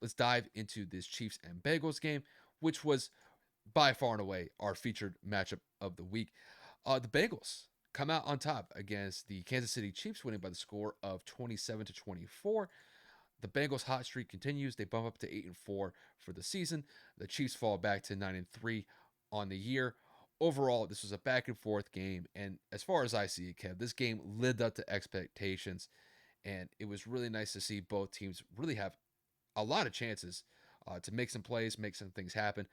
let's dive into this Chiefs and Bengals game, which was by far and away our featured matchup of the week. The Bengals come out on top against the Kansas City Chiefs, winning by the score of 27-24. The Bengals' hot streak continues. They bump up to 8-4 for the season. The Chiefs fall back to 9-3 on the year. Overall, this was a back and forth game, and as far as I see it, Kev, this game lived up to expectations, and it was really nice to see both teams really have a lot of chances to make some plays, make some things happen.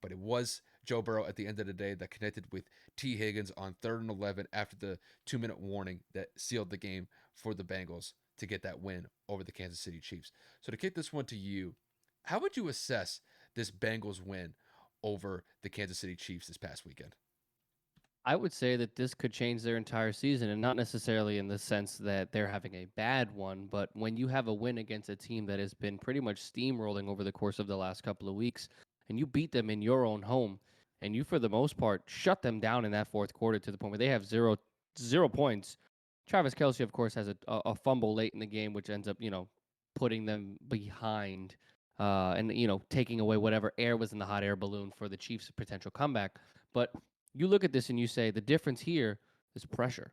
But it was Joe Burrow at the end of the day that connected with T. Higgins on 3rd and 11 after the 2-minute warning that sealed the game for the Bengals to get that win over the Kansas City Chiefs. So to kick this one to you, how would you assess this Bengals win over the Kansas City Chiefs this past weekend? I would say that this could change their entire season, and not necessarily in the sense that they're having a bad one, but when you have a win against a team that has been pretty much steamrolling over the course of the last couple of weeks, and you beat them in your own home, and you, for the most part, shut them down in that fourth quarter to the point where they have zero points. Travis Kelce, of course, has a fumble late in the game, which ends up, putting them behind and, taking away whatever air was in the hot air balloon for the Chiefs' potential comeback. But you look at this and you say the difference here is pressure.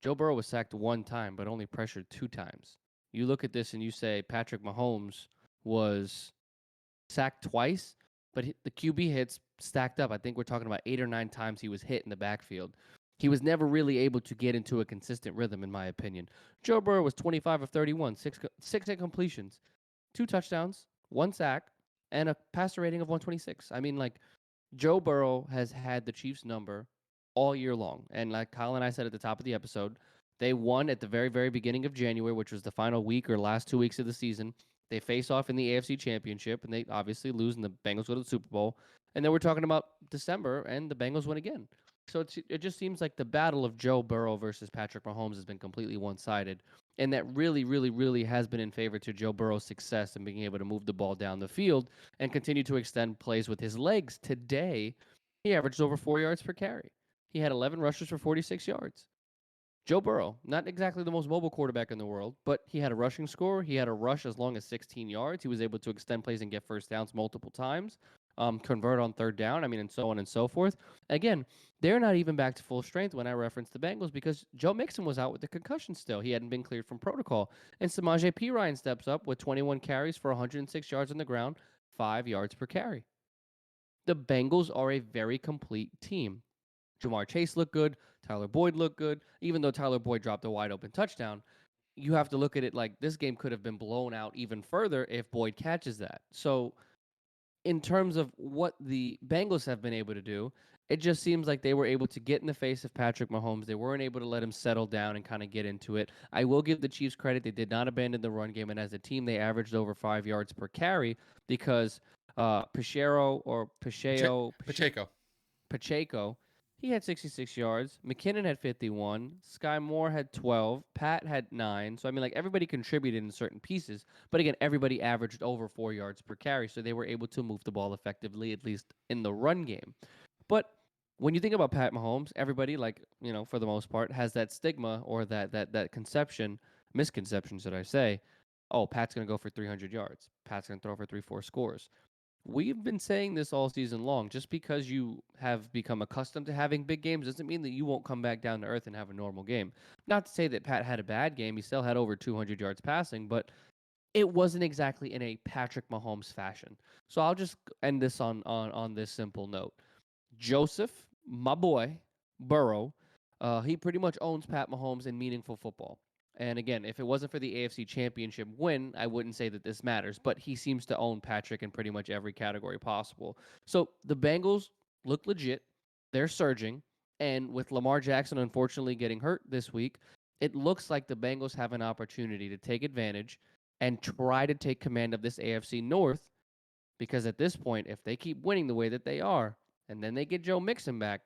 Joe Burrow was sacked one time, but only pressured 2 times. You look at this and you say Patrick Mahomes was sacked twice, but the QB hits stacked up. I think we're talking about 8 or 9 times he was hit in the backfield. He was never really able to get into a consistent rhythm, in my opinion. Joe Burrow was 25 of 31, six incompletions, 2 touchdowns, 1 sack, and a passer rating of 126. I mean, like, Joe Burrow has had the Chiefs' number all year long. And like Kyle and I said at the top of the episode, they won at the very, very beginning of January, which was the final week or last 2 weeks of the season. They face off in the AFC Championship, and they obviously lose, and the Bengals go to the Super Bowl. And then we're talking about December, and the Bengals win again. So it just seems like the battle of Joe Burrow versus Patrick Mahomes has been completely one-sided. And that really, really, really has been in favor to Joe Burrow's success in being able to move the ball down the field and continue to extend plays with his legs. Today, he averaged over 4 yards per carry. He had 11 rushes for 46 yards. Joe Burrow, not exactly the most mobile quarterback in the world, but he had a rushing score. He had a rush as long as 16 yards. He was able to extend plays and get first downs multiple times, convert on 3rd down, and so on and so forth. Again, they're not even back to full strength when I reference the Bengals because Joe Mixon was out with the concussion still. He hadn't been cleared from protocol. And Samaje Perine steps up with 21 carries for 106 yards on the ground, 5 yards per carry. The Bengals are a very complete team. Jamar Chase looked good. Tyler Boyd looked good. Even though Tyler Boyd dropped a wide open touchdown, you have to look at it like this game could have been blown out even further if Boyd catches that. So, in terms of what the Bengals have been able to do, it just seems like they were able to get in the face of Patrick Mahomes. They weren't able to let him settle down and kind of get into it. I will give the Chiefs credit. They did not abandon the run game. And as a team, they averaged over 5 yards per carry because Pacheco or Pacheco. Pacheco, he had 66 yards. McKinnon had 51. Sky Moore had 12. Pat had 9. So, I mean, like, everybody contributed in certain pieces. But again, everybody averaged over 4 yards per carry. So they were able to move the ball effectively, at least in the run game. But when you think about Pat Mahomes, everybody, like, for the most part, has that stigma or that misconception, should I say. Oh, Pat's going to go for 300 yards. Pat's going to throw for 3-4 scores. We've been saying this all season long. Just because you have become accustomed to having big games doesn't mean that you won't come back down to earth and have a normal game. Not to say that Pat had a bad game. He still had over 200 yards passing, but it wasn't exactly in a Patrick Mahomes fashion. So I'll just end this on this simple note. Joseph, my boy, Burrow, he pretty much owns Pat Mahomes in meaningful football. And again, if it wasn't for the AFC Championship win, I wouldn't say that this matters. But he seems to own Patrick in pretty much every category possible. So the Bengals look legit. They're surging. And with Lamar Jackson unfortunately getting hurt this week, it looks like the Bengals have an opportunity to take advantage and try to take command of this AFC North. Because at this point, if they keep winning the way that they are, and then they get Joe Mixon back,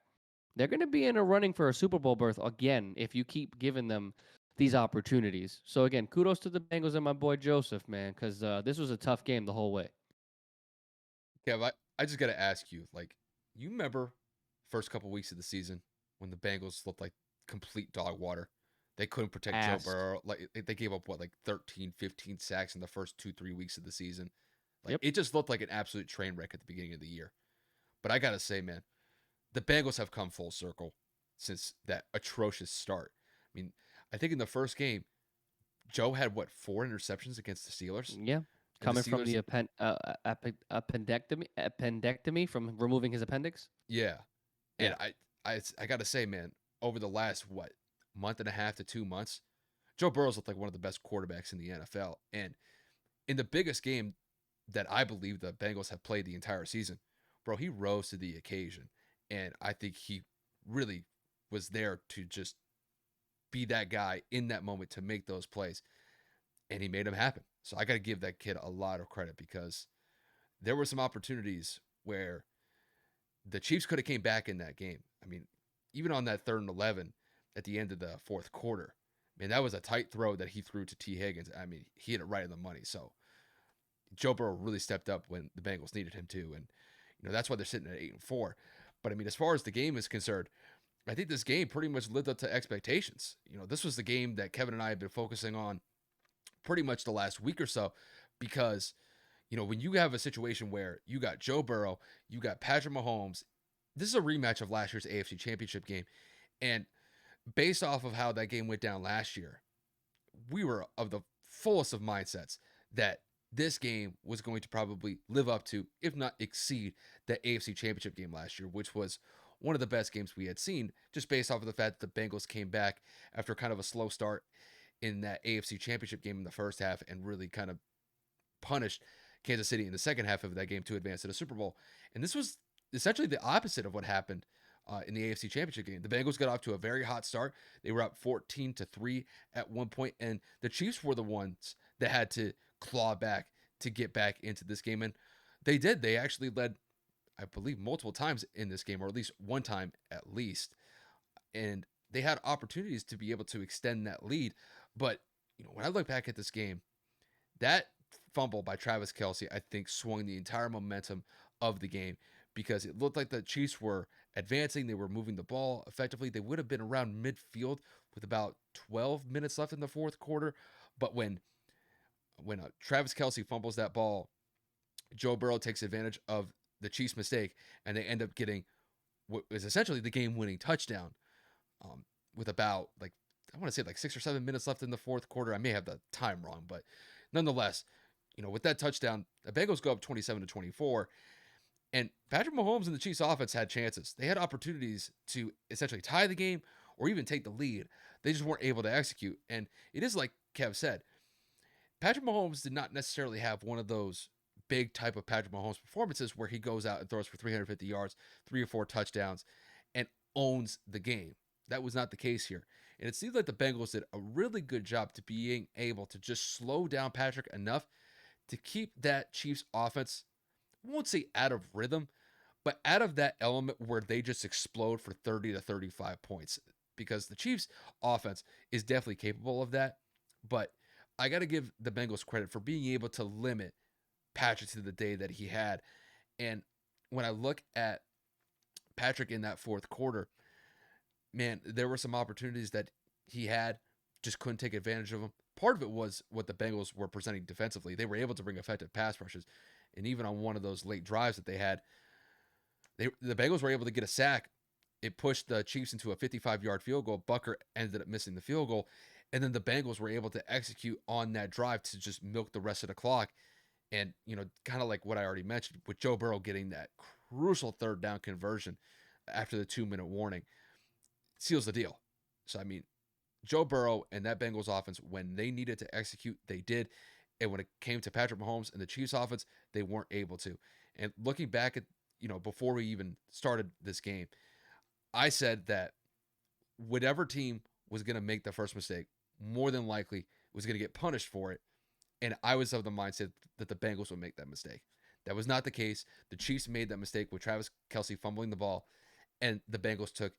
they're going to be in a running for a Super Bowl berth again if you keep giving them these opportunities. So again, kudos to the Bengals and my boy Joseph, man, because this was a tough game the whole way. Kev, I just got to ask you, like, you remember first couple weeks of the season when the Bengals looked like complete dog water? They couldn't protect Joe Ass. Burrow. Like, they gave up, what, like 13, 15 sacks in the first 2, 3 weeks of the season. Like Yep. it just looked like an absolute train wreck at the beginning of the year. But I gotta say, man, the Bengals have come full circle since that atrocious start. I mean, I think in the first game, Joe had what 4 interceptions against the Steelers, Yeah. and the Coming from Steelers, the appendectomy from removing his appendix. yeah. And Yeah. I gotta say, man, over the last what month and a half to 2 months, Joe Burrow's looked like one of the best quarterbacks in the NFL. And in the biggest game that I believe the Bengals have played the entire season, bro, he rose to the occasion. And I think he really was there to just be that guy in that moment to make those plays. And he made them happen. So I got to give that kid a lot of credit because there were some opportunities where the Chiefs could have came back in that game. I mean, even on that 3rd and 11 at the end of the fourth quarter, man, that was a tight throw that he threw to T. Higgins. I mean, he hit it right on the money. So Joe Burrow really stepped up when the Bengals needed him to, and that's why they're sitting at 8-4. But I mean, as far as the game is concerned, I think this game pretty much lived up to expectations. This was the game that Kevin and I have been focusing on pretty much the last week or so because when you have a situation where you got Joe Burrow, you got Patrick Mahomes, this is a rematch of last year's AFC Championship game. And based off of how that game went down last year, we were of the fullest of mindsets that this game was going to probably live up to, if not exceed, the AFC Championship game last year, which was one of the best games we had seen, just based off of the fact that the Bengals came back after kind of a slow start in that AFC Championship game in the first half and really kind of punished Kansas City in the second half of that game to advance to the Super Bowl. And this was essentially the opposite of what happened in the AFC Championship game. The Bengals got off to a very hot start. They were up 14-3 at one point, and the Chiefs were the ones that had to claw back to get back into this game. And they did. They actually led, I believe, multiple times in this game, or at least one time at least. And they had opportunities to be able to extend that lead. But, when I look back at this game, that fumble by Travis Kelce, I think, swung the entire momentum of the game because it looked like the Chiefs were advancing. They were moving the ball effectively. They would have been around midfield with about 12 minutes left in the fourth quarter. But when Travis Kelce fumbles that ball, Joe Burrow takes advantage of the Chiefs' mistake, and they end up getting what is essentially the game-winning touchdown with about, like, I want to say like 6 or 7 minutes left in the fourth quarter. I may have the time wrong, but nonetheless, with that touchdown, the Bengals go up 27-24, and Patrick Mahomes and the Chiefs offense had chances. They had opportunities to essentially tie the game or even take the lead. They just weren't able to execute. And it is like Kev said, Patrick Mahomes did not necessarily have one of those big type of Patrick Mahomes performances where he goes out and throws for 350 yards, 3 or 4 touchdowns, and owns the game. That was not the case here. And it seems like the Bengals did a really good job to being able to just slow down Patrick enough to keep that Chiefs offense, I won't say out of rhythm, but out of that element where they just explode for 30 to 35 points. Because the Chiefs offense is definitely capable of that. But I got to give the Bengals credit for being able to limit Patrick to the day that he had. And when I look at Patrick in that fourth quarter, man, there were some opportunities that he had, just couldn't take advantage of them. Part of it was what the Bengals were presenting defensively. They were able to bring effective pass rushes. And even on one of those late drives that they had, the Bengals were able to get a sack. It pushed the Chiefs into a 55-yard field goal. Bucker ended up missing the field goal. And then the Bengals were able to execute on that drive to just milk the rest of the clock. And, kind of like what I already mentioned, with Joe Burrow getting that crucial third down conversion after the 2-minute warning, seals the deal. So, I mean, Joe Burrow and that Bengals offense, when they needed to execute, they did. And when it came to Patrick Mahomes and the Chiefs offense, they weren't able to. And looking back at, before we even started this game, I said that whatever team was going to make the first mistake, more than likely was going to get punished for it. And I was of the mindset that the Bengals would make that mistake. That was not the case. The Chiefs made that mistake with Travis Kelce fumbling the ball, and the Bengals took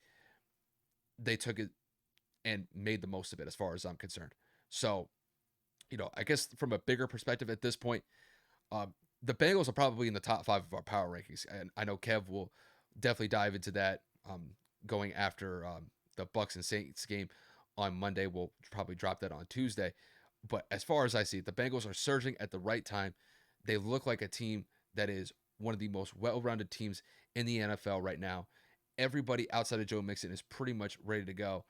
it and made the most of it as far as I'm concerned. So, I guess from a bigger perspective at this point, the Bengals are probably in the top 5 of our power rankings. And I know Kev will definitely dive into that going after the Bucks and Saints game on Monday. We'll probably drop that on Tuesday. But as far as I see it, the Bengals are surging at the right time. They look like a team that is one of the most well-rounded teams in the NFL right now. Everybody outside of Joe Mixon is pretty much ready to go.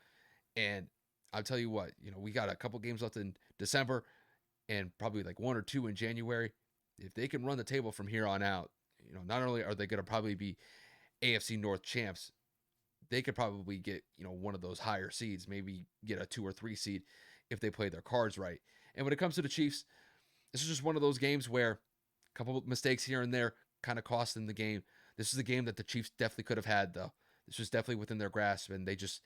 And I'll tell you what, we got a couple games left in December and probably like one or two in January. If they can run the table from here on out, not only are they going to probably be AFC North champs, they could probably get, one of those higher seeds, maybe get a 2 or 3 seed if they play their cards right. And when it comes to the Chiefs, this is just one of those games where a couple of mistakes here and there kind of cost them the game. This is a game that the Chiefs definitely could have had, though. This was definitely within their grasp, and they just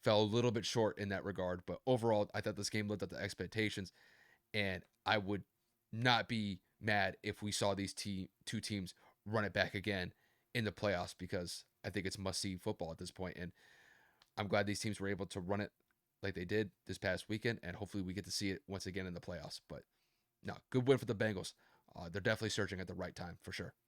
fell a little bit short in that regard. But overall, I thought this game lived up to expectations, and I would not be mad if we saw these two teams run it back again in the playoffs, because I think it's must-see football at this point, and I'm glad these teams were able to run it like they did this past weekend, and hopefully we get to see it once again in the playoffs. But no, good win for the Bengals. They're definitely surging at the right time for sure.